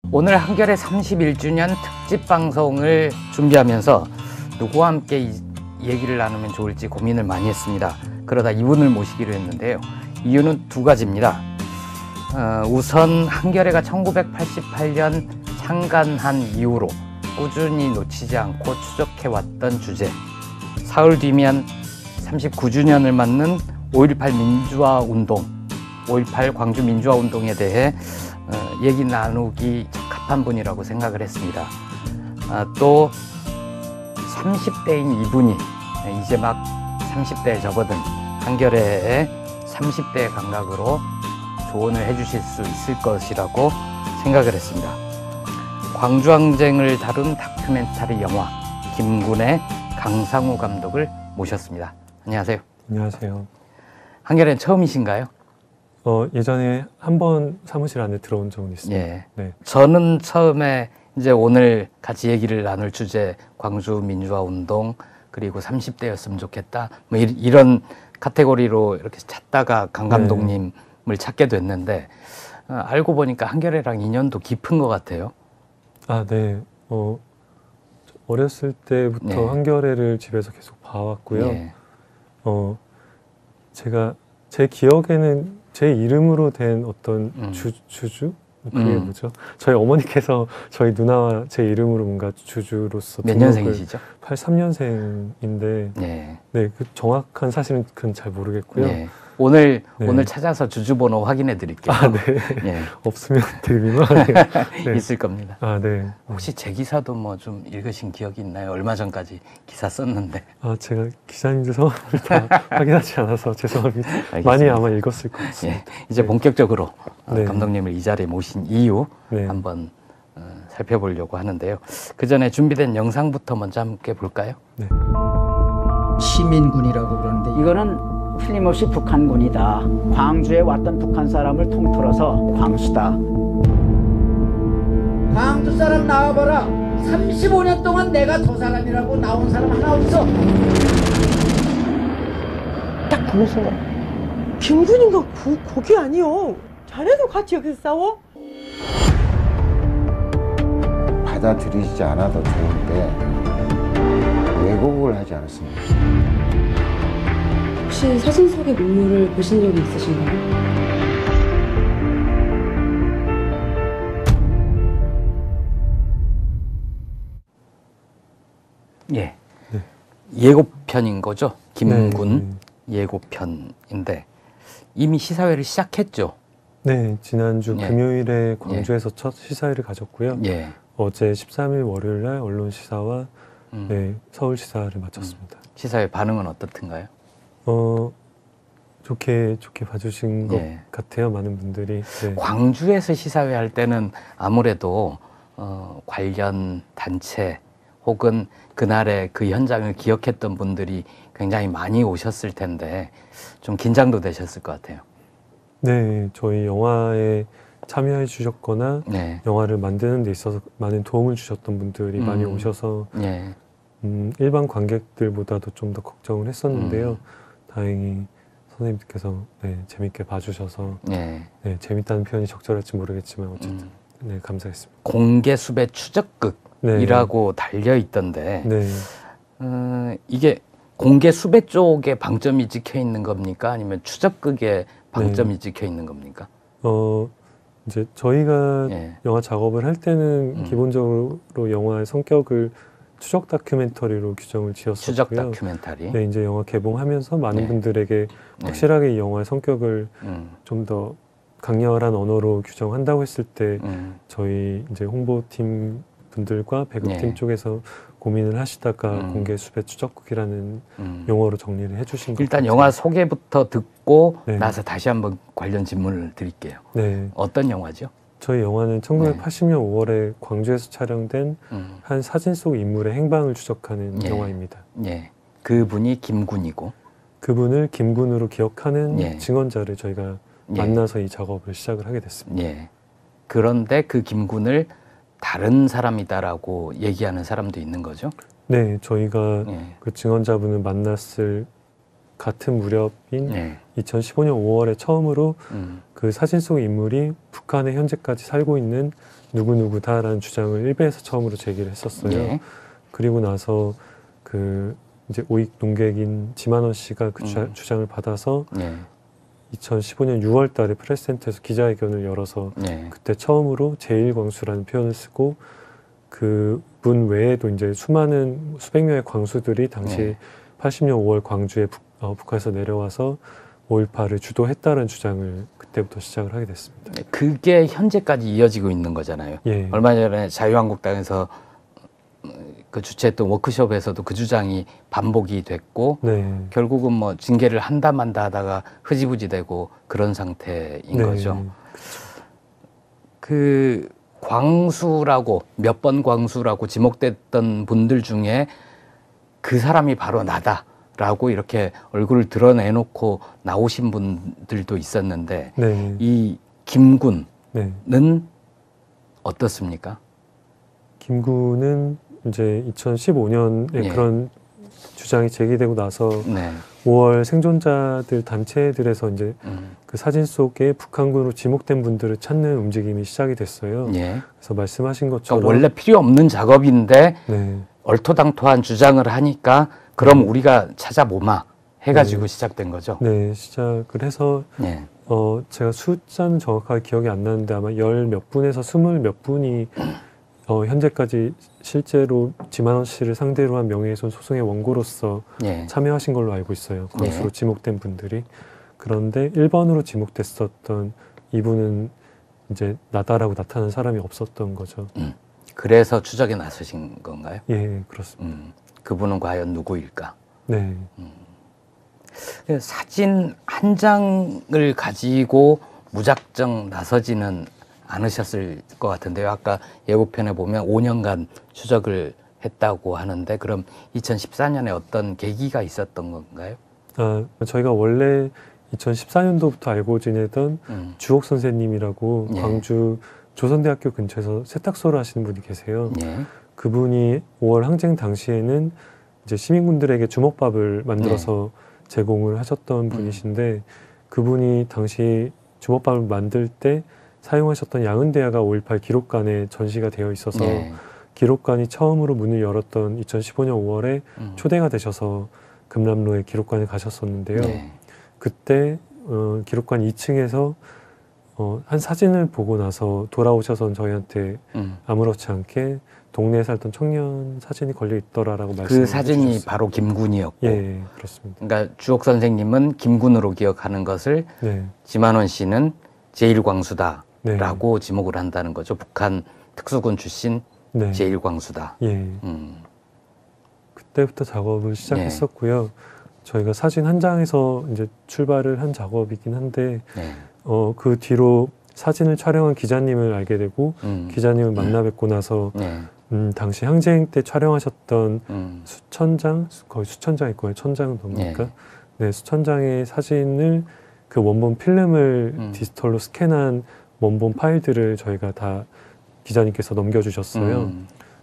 오늘 한겨레 31주년 특집 방송을 준비하면서 누구와 함께 얘기를 나누면 좋을지 고민을 많이 했습니다. 그러다 이분을 모시기로 했는데요. 이유는 두 가지입니다. 우선 한겨레가 1988년 창간한 이후로 꾸준히 놓치지 않고 추적해왔던 주제, 사흘 뒤면 39주년을 맞는 5.18 민주화운동, 5.18 광주 민주화운동에 대해 얘기 나누기 적합한 분이라고 생각을 했습니다. 또 30대인 이분이 이제 막 30대에 접어든 한겨레의 30대의 감각으로 조언을 해주실 수 있을 것이라고 생각을 했습니다. 광주항쟁을 다룬 다큐멘터리 영화 김군의 강상우 감독을 모셨습니다. 안녕하세요. 안녕하세요. 한겨레는 처음이신가요? 예전에 한번 사무실 안에 들어온 적은 있습니다. 예. 네. 저는 처음에 이제 오늘 같이 얘기를 나눌 주제 광주 민주화 운동 그리고 30대였으면 좋겠다 뭐 이런 카테고리로 이렇게 찾다가 강 감독님을 찾게 됐는데 알고 보니까 한겨레랑 인연도 깊은 것 같아요. 아, 네. 어렸을 때부터 한겨레를 집에서 계속 봐왔고요. 제가 제 기억에는 제 이름으로 된 어떤 주주? 그게 뭐죠? 저희 어머니께서 저희 누나와 제 이름으로 뭔가 주주로서 몇 년생이시죠? 83년생인데 네, 그 정확한 사실은 그건 잘 모르겠고요. 오늘 찾아서 주주번호 확인해 드릴게요. 아, 네. 없으면 되게 민망하네요. 있을 겁니다. 아, 네. 혹시 제 기사도 뭐 좀 읽으신 기억이 있나요? 얼마 전까지 기사 썼는데. 아, 제가 기자님들 성함을 다 확인하지 않아서 죄송합니다. 알겠습니다. 많이 아마 읽었을 것 같습니다. 이제 본격적으로 감독님을 이 자리에 모신 이유 한번 살펴보려고 하는데요. 그 전에 준비된 영상부터 먼저 함께 볼까요? 네. 시민군이라고 그러는데 이거는 틀림없이 북한군이다. 광주에 왔던 북한 사람을 통틀어서 광수다. 광주 사람 나와봐라. 35년 동안 내가 저 사람이라고 나온 사람 하나 없어. 딱 보는 순간 김군인가 거기 아니요. 자네도 같이 여기서 싸워? 받아들이지 않아도 좋은데 왜곡을 하지 않았습니다. 혹시 사진 속의 눈물을 보신 적이 있으신가요? 예고편인 거죠. 김군 예고편인데 이미 시사회를 시작했죠. 네, 지난주 금요일에 광주에서 첫 시사회를 가졌고요. 어제 13일 월요일 날 언론 시사와 서울 시사를 마쳤습니다. 시사회 반응은 어떻든가요? 좋게 봐주신 것 같아요. 많은 분들이. 광주에서 시사회 할 때는 아무래도 관련 단체 혹은 그날의 그 현장을 기억했던 분들이 굉장히 많이 오셨을 텐데 좀 긴장도 되셨을 것 같아요. 네, 저희 영화에 참여해 주셨거나 영화를 만드는 데 있어서 많은 도움을 주셨던 분들이 많이 오셔서 일반 관객들보다도 좀 더 걱정을 했었는데요. 다행히 선생님께서 재밌게 봐주셔서 재밌다는 표현이 적절할지 모르겠지만 어쨌든 감사했습니다. 공개 수배 추적극이라고 달려 있던데 이게 공개 수배 쪽에 방점이 찍혀 있는 겁니까? 아니면 추적극에 방점이 찍혀 있는 겁니까? 이제 저희가 영화 작업을 할 때는 기본적으로 영화의 성격을 추적 다큐멘터리로 규정을 지었었고요. 추적 다큐멘터리. 네, 이제 영화 개봉하면서 많은 분들에게 확실하게 이 영화의 성격을 좀 더 강렬한 언어로 규정한다고 했을 때 저희 이제 홍보팀 분들과 배급팀 쪽에서 고민을 하시다가 공개 수배 추적극이라는 용어로 정리를 해주신 것 일단 같아요. 영화 소개부터 듣고 나서 다시 한번 관련 질문을 드릴게요. 어떤 영화죠? 저희 영화는 1980년 5월에 광주에서 촬영된 한 사진 속 인물의 행방을 추적하는 영화입니다. 그분이 김군이고 그분을 김군으로 기억하는 증언자를 저희가 만나서 이 작업을 시작을 하게 됐습니다. 그런데 그 김군을 다른 사람이다라고 얘기하는 사람도 있는 거죠? 네, 저희가 그 증언자분을 만났을 같은 무렵인 2015년 5월에 처음으로 그 사진 속 인물이 북한에 현재까지 살고 있는 누구누구다라는 주장을 일베에서 처음으로 제기를 했었어요. 그리고 나서 그 이제 오익 농객인 지만원 씨가 그 주장을 받아서 2015년 6월 달에 프레스센터에서 기자회견을 열어서 그때 처음으로 제1광수라는 표현을 쓰고 그분 외에도 이제 수백 명의 광수들이 당시 80년 5월 광주에 북한에서 내려와서 5.18을 주도했다는 주장을 그때부터 시작을 하게 됐습니다. 그게 현재까지 이어지고 있는 거잖아요. 얼마 전에 자유한국당에서 그 주최했던 워크숍에서도 그 주장이 반복이 됐고 결국은 뭐 징계를 한다 만다 하다가 흐지부지 되고 그런 상태인 거죠. 그 광수라고 몇 번 광수라고 지목됐던 분들 중에 그 사람이 바로 나다라고 이렇게 얼굴을 드러내놓고 나오신 분들도 있었는데 이 김군은 어떻습니까? 김군은 이제 2015년에 그런 주장이 제기되고 나서 5월 생존자들 단체들에서 이제 그 사진 속에 북한군으로 지목된 분들을 찾는 움직임이 시작이 됐어요. 그래서 말씀하신 것처럼 그러니까 원래 필요 없는 작업인데 얼토당토한 주장을 하니까 그럼 우리가 찾아보마 해가지고 시작된 거죠. 시작을 해서 제가 숫자는 정확하게 기억이 안 나는데 아마 10몇 분에서 20 몇 분이 현재까지 실제로 지만원 씨를 상대로 한 명예훼손 소송의 원고로서 참여하신 걸로 알고 있어요. 광수로 지목된 분들이. 그런데 1번으로 지목됐었던 이분은 이제 나다라고 나타난 사람이 없었던 거죠. 그래서 추적에 나서신 건가요? 그렇습니다. 그분은 과연 누구일까? 사진 한 장을 가지고 무작정 나서지는 않으셨을 것 같은데요. 아까 예고편에 보면 5년간 추적을 했다고 하는데 그럼 2014년에 어떤 계기가 있었던 건가요? 저희가 원래 2014년도부터 알고 지내던 주옥 선생님이라고 광주 조선대학교 근처에서 세탁소를 하시는 분이 계세요. 그분이 5월 항쟁 당시에는 이제 시민군들에게 주먹밥을 만들어서 제공을 하셨던 분이신데 그분이 당시 주먹밥을 만들 때 사용하셨던 양은대야가 5.18 기록관에 전시가 되어 있어서 기록관이 처음으로 문을 열었던 2015년 5월에 초대가 되셔서 금남로에 기록관에 가셨었는데요. 그때 기록관 2층에서 한 사진을 보고 나서 돌아오셔서 저희한테 아무렇지 않게 동네에 살던 청년 사진이 걸려 있더라라고 말씀해 그 사진이 주셨어요. 바로 김군이었고. 그렇습니다. 그러니까 주옥 선생님은 김군으로 기억하는 것을 지만원 씨는 제1광수다라고 지목을 한다는 거죠. 북한 특수군 출신 제1광수다. 그때부터 작업을 시작했었고요. 저희가 사진 한 장에서 이제 출발을 한 작업이긴 한데 그 뒤로 사진을 촬영한 기자님을 알게 되고 기자님을 만나 뵙고 나서 당시 항쟁 때 촬영하셨던 수천 장, 거의 수천 장일 거예요. 1000장 넘으니까. 수천 장의 사진을 그 원본 필름을 디지털로 스캔한 원본 파일들을 저희가 다 기자님께서 넘겨주셨어요.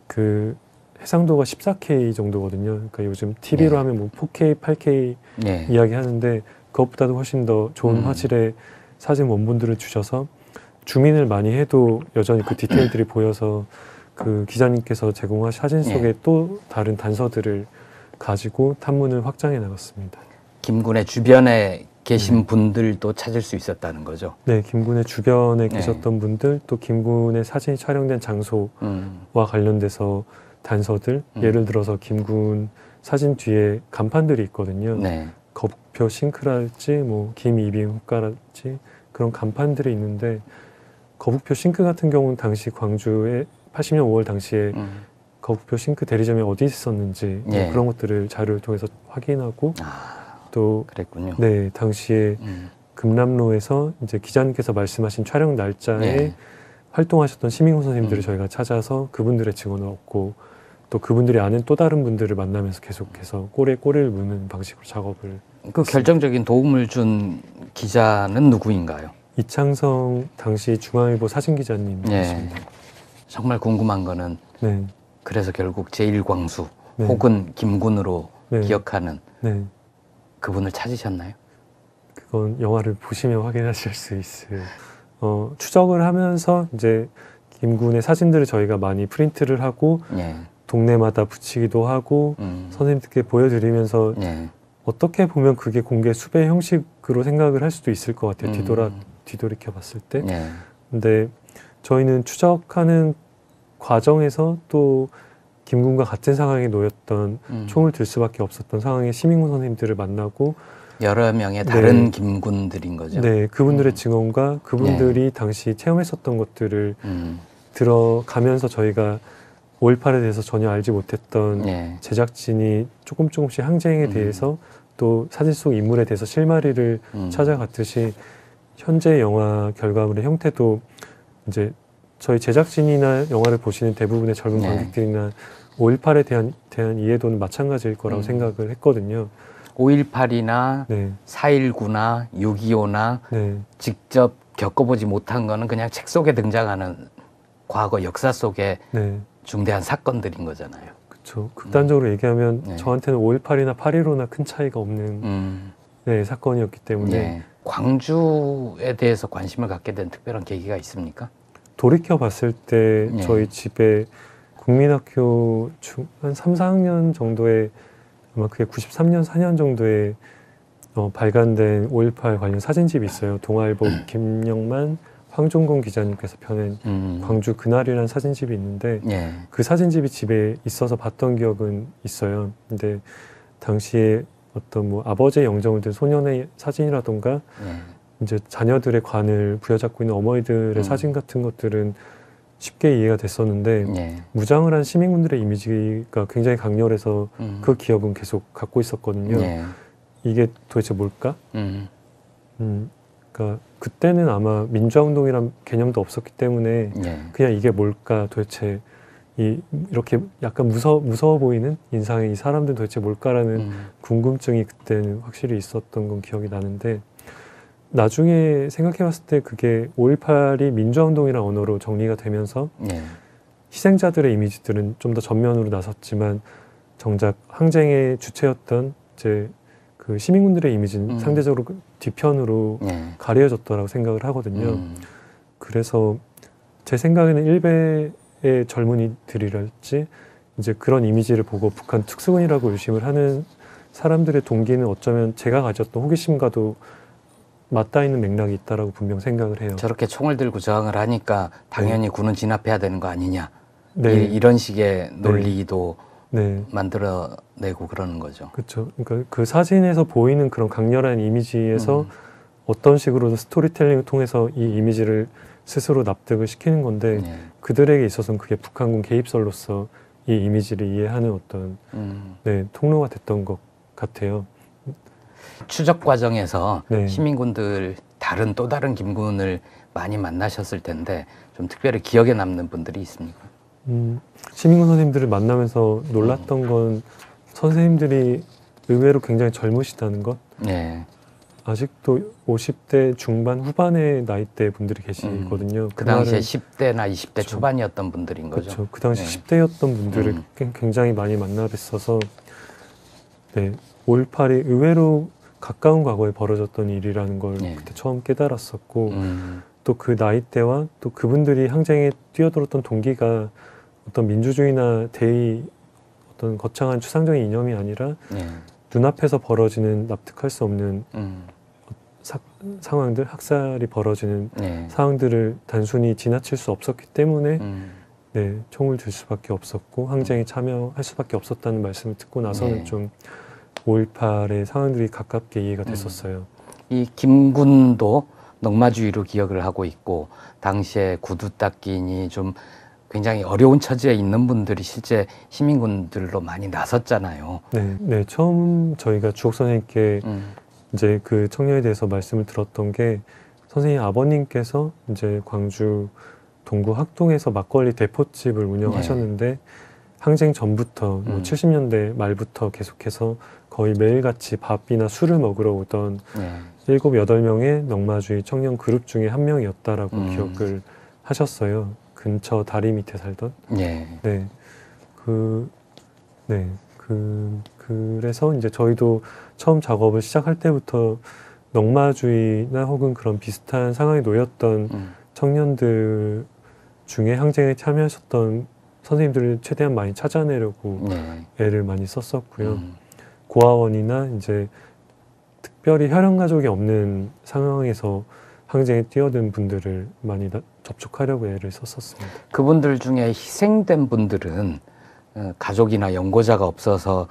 그 해상도가 14K 정도거든요. 그러니까 요즘 TV로 하면 뭐 4K, 8K 이야기 하는데 그것보다도 훨씬 더 좋은 화질의 사진 원본들을 주셔서 주민을 많이 해도 여전히 그 디테일들이 보여서 그 기자님께서 제공하신 사진 속에 또 다른 단서들을 가지고 탐문을 확장해 나갔습니다. 김군의 주변에 계신 분들도 찾을 수 있었다는 거죠? 김군의 주변에 계셨던 분들, 또 김군의 사진이 촬영된 장소와 관련돼서 단서들, 예를 들어서 김군 사진 뒤에 간판들이 있거든요. 거북표 싱크랄지, 뭐 김이빙 후가랄지 그런 간판들이 있는데 거북표 싱크 같은 경우는 당시 광주에 80년 5월 당시에 거북표 싱크 대리점이 어디 있었는지 뭐 그런 것들을 자료를 통해서 확인하고 또 그랬군요. 당시에 금남로에서 이제 기자님께서 말씀하신 촬영 날짜에 활동하셨던 시민군 선생님들을 저희가 찾아서 그분들의 증언을 얻고 또 그분들이 아는 또 다른 분들을 만나면서 계속해서 꼬리에 꼬리를 무는 방식으로 작업을 그 결정적인 도움을 준 기자는 누구인가요? 이창성 당시 중앙일보 사진기자님이십니다. 정말 궁금한 거는 그래서 결국 제1광수 혹은 김군으로 기억하는 그분을 찾으셨나요? 그건 영화를 보시면 확인하실 수 있어요. 추적을 하면서 이제 김군의 사진들을 저희가 많이 프린트를 하고 예. 동네마다 붙이기도 하고 선생님들께 보여드리면서 어떻게 보면 그게 공개 수배 형식으로 생각을 할 수도 있을 것 같아요. 뒤돌이켜 봤을 때. 근데 저희는 추적하는 과정에서 또 김군과 같은 상황에 놓였던 총을 들 수밖에 없었던 상황에 시민군 선생님들을 만나고 여러 명의 다른 김군들인 거죠. 네, 그분들의 증언과 그분들이 당시 체험했었던 것들을 들어가면서 저희가 5.18에 대해서 전혀 알지 못했던 제작진이 조금씩 항쟁에 대해서 또 사진 속 인물에 대해서 실마리를 찾아갔듯이 현재 영화 결과물의 형태도 이제 저희 제작진이나 영화를 보시는 대부분의 젊은 관객들이나 5.18에 대한 이해도는 마찬가지일 거라고 생각을 했거든요. 5.18이나 4.19나 6.25나 직접 겪어보지 못한 거는 그냥 책 속에 등장하는 과거 역사 속의 중대한 사건들인 거잖아요. 그렇죠. 극단적으로 얘기하면 저한테는 5.18이나 8.15나 큰 차이가 없는 사건이었기 때문에 광주에 대해서 관심을 갖게 된 특별한 계기가 있습니까? 돌이켜 봤을 때 저희 집에 국민학교 한 3, 4학년 정도에 아마 그게 93년, 4년 정도에 발간된 5.18 관련 사진집이 있어요. 동아일보 김영만, 황종건 기자님께서 펴낸 광주 그날이라는 사진집이 있는데 그 사진집이 집에 있어서 봤던 기억은 있어요. 근데 당시에 어떤 뭐 아버지의 영정을 든 소년의 사진이라던가 이제 자녀들의 관을 부여잡고 있는 어머니들의 사진 같은 것들은 쉽게 이해가 됐었는데 무장을 한 시민군들의 이미지가 굉장히 강렬해서 그 기억은 계속 갖고 있었거든요. 이게 도대체 뭘까? 그러니까 그때는 아마 민주화운동이란 개념도 없었기 때문에 그냥 이게 뭘까 도대체 이렇게 약간 무서워 보이는 인상의 이 사람들 도대체 뭘까라는 궁금증이 그때는 확실히 있었던 건 기억이 나는데 나중에 생각해봤을 때 그게 5.18이 민주화운동이라는 언어로 정리가 되면서 희생자들의 이미지들은 좀 더 전면으로 나섰지만 정작 항쟁의 주체였던 이제 그 시민군들의 이미지는 상대적으로 뒤편으로 가려졌더라고 생각을 하거든요. 그래서 제 생각에는 일베의 젊은이들이랄지 이제 그런 이미지를 보고 북한 특수군이라고 의심을 하는 사람들의 동기는 어쩌면 제가 가졌던 호기심과도 맞닿아 있는 맥락이 있다라고 분명 생각을 해요. 저렇게 총을 들고 저항을 하니까 당연히 군은 진압해야 되는 거 아니냐. 이런 식의 논리도 만들어내고 그러는 거죠. 그렇죠. 그러니까 그 사진에서 보이는 그런 강렬한 이미지에서 어떤 식으로든 스토리텔링을 통해서 이 이미지를 스스로 납득을 시키는 건데 그들에게 있어서는 그게 북한군 개입설로서 이 이미지를 이해하는 어떤 통로가 됐던 것 같아요. 추적 과정에서 시민군들 또 다른 김군을 많이 만나셨을 텐데 좀 특별히 기억에 남는 분들이 있습니까? 시민군 선생님들을 만나면서 놀랐던 건 선생님들이 의외로 굉장히 젊으시다는 것. 아직도 50대 중반 후반의 나이대 분들이 계시거든요. 그 당시에 10대나 20대 초반이었던 분들인 거죠. 그렇죠. 그 당시 10대였던 분들을 굉장히 많이 만나 뵀어서 5.18이 의외로 가까운 과거에 벌어졌던 일이라는 걸 그때 처음 깨달았었고 또 그 나이대와 또 그분들이 항쟁에 뛰어들었던 동기가 어떤 민주주의나 대의 어떤 거창한 추상적인 이념이 아니라 눈앞에서 벌어지는 납득할 수 없는 상황들, 학살이 벌어지는 상황들을 단순히 지나칠 수 없었기 때문에 총을 들 수밖에 없었고 항쟁에 참여할 수밖에 없었다는 말씀을 듣고 나서는 좀 5.18의 상황들이 가깝게 이해가 됐었어요. 이 김군도 넉마주의로 기억을 하고 있고 당시에 구두 닦기니 좀 굉장히 어려운 처지에 있는 분들이 실제 시민군들로 많이 나섰잖아요. 처음 저희가 주옥 선생님께 이제 그 청년에 대해서 말씀을 들었던 게 선생님 아버님께서 이제 광주 동구 학동에서 막걸리 대포집을 운영하셨는데 항쟁 전부터 70년대 말부터 계속해서 거의 매일같이 밥이나 술을 먹으러 오던 7, 8명의 넉마주의 청년 그룹 중에 한 명이었다라고 기억을 하셨어요. 근처 다리 밑에 살던. 그 그래서 이제 저희도 처음 작업을 시작할 때부터 넉마주의나 혹은 그런 비슷한 상황에 놓였던 청년들 중에 항쟁에 참여하셨던 선생님들을 최대한 많이 찾아내려고 애를 많이 썼었고요. 고아원이나 이제 특별히 혈연 가족이 없는 상황에서 항쟁에 뛰어든 분들을 많이 접촉하려고 애를 썼었습니다. 그분들 중에 희생된 분들은 가족이나 연고자가 없어서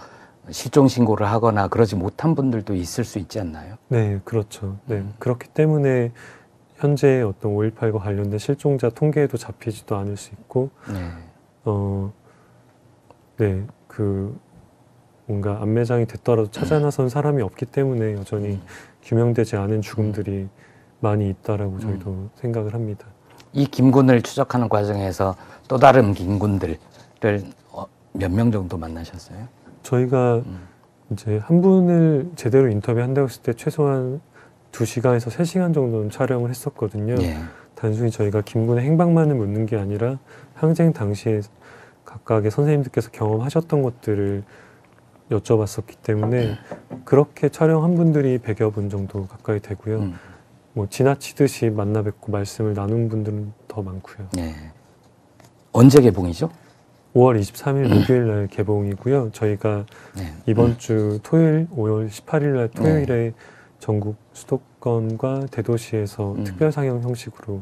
실종 신고를 하거나 그러지 못한 분들도 있을 수 있지 않나요? 네, 그렇죠. 네, 그렇기 때문에 현재 어떤 5.18과 관련된 실종자 통계에도 잡히지도 않을 수 있고, 뭔가 안매장이 됐더라도 찾아 나선 사람이 없기 때문에 여전히 규명되지 않은 죽음들이 많이 있다라고 저희도 생각을 합니다. 이 김군을 추적하는 과정에서 또 다른 김군들을 몇 명 정도 만나셨어요? 저희가 이제 한 분을 제대로 인터뷰한다고 했을 때 최소한 2시간에서 3시간 정도는 촬영을 했었거든요. 단순히 저희가 김군의 행방만을 묻는 게 아니라 항쟁 당시에 각각의 선생님들께서 경험하셨던 것들을 여쭤봤었기 때문에 그렇게 촬영한 분들이 100여 분 정도 가까이 되고요. 뭐 지나치듯이 만나 뵙고 말씀을 나눈 분들은 더 많고요. 언제 개봉이죠? 5월 23일 목요일 날 개봉이고요. 저희가 이번 주 토요일 5월 18일 날 토요일에 전국 수도권과 대도시에서 특별 상영 형식으로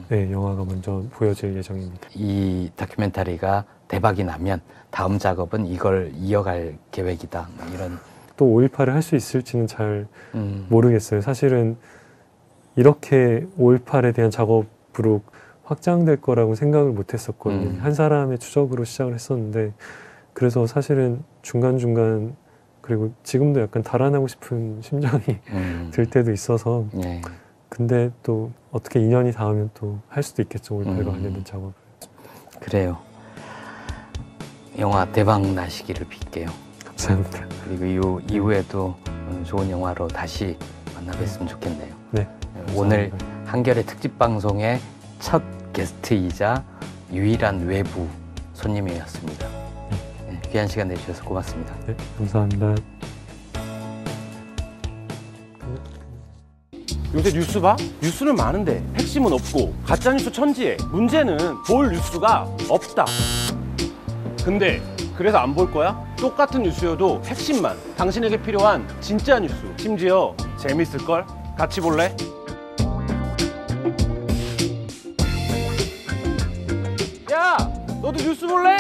영화가 먼저 보여질 예정입니다. 이 다큐멘터리가 대박이 나면 다음 작업은 이걸 이어갈 계획이다. 이런 또 5.18을 할 수 있을지는 잘 모르겠어요. 사실은 이렇게 5.18에 대한 작업으로 확장될 거라고 생각을 못 했었거든요. 한 사람의 추적으로 시작을 했었는데 그래서 사실은 중간중간 그리고 지금도 약간 달아나고 싶은 심정이 들 때도 있어서 근데 또 어떻게 인연이 닿으면 또 할 수도 있겠죠. 5.18과 관련된 작업을. 그래요. 영화 대박 나시기를 빌게요. 감사합니다. 그리고 이후에도 좋은 영화로 다시 만나뵀으면 좋겠네요. 네. 오늘 한겨레 특집 방송의 첫 게스트이자 유일한 외부 손님이었습니다. 귀한 시간 내주셔서 고맙습니다. 네, 감사합니다. 요새 뉴스 봐? 뉴스는 많은데 핵심은 없고 가짜뉴스 천지에 문제는 볼 뉴스가 없다. 근데 그래서 안 볼 거야? 똑같은 뉴스여도 핵심만, 당신에게 필요한 진짜 뉴스, 심지어 재밌을걸? 같이 볼래? 야! 너도 뉴스 볼래?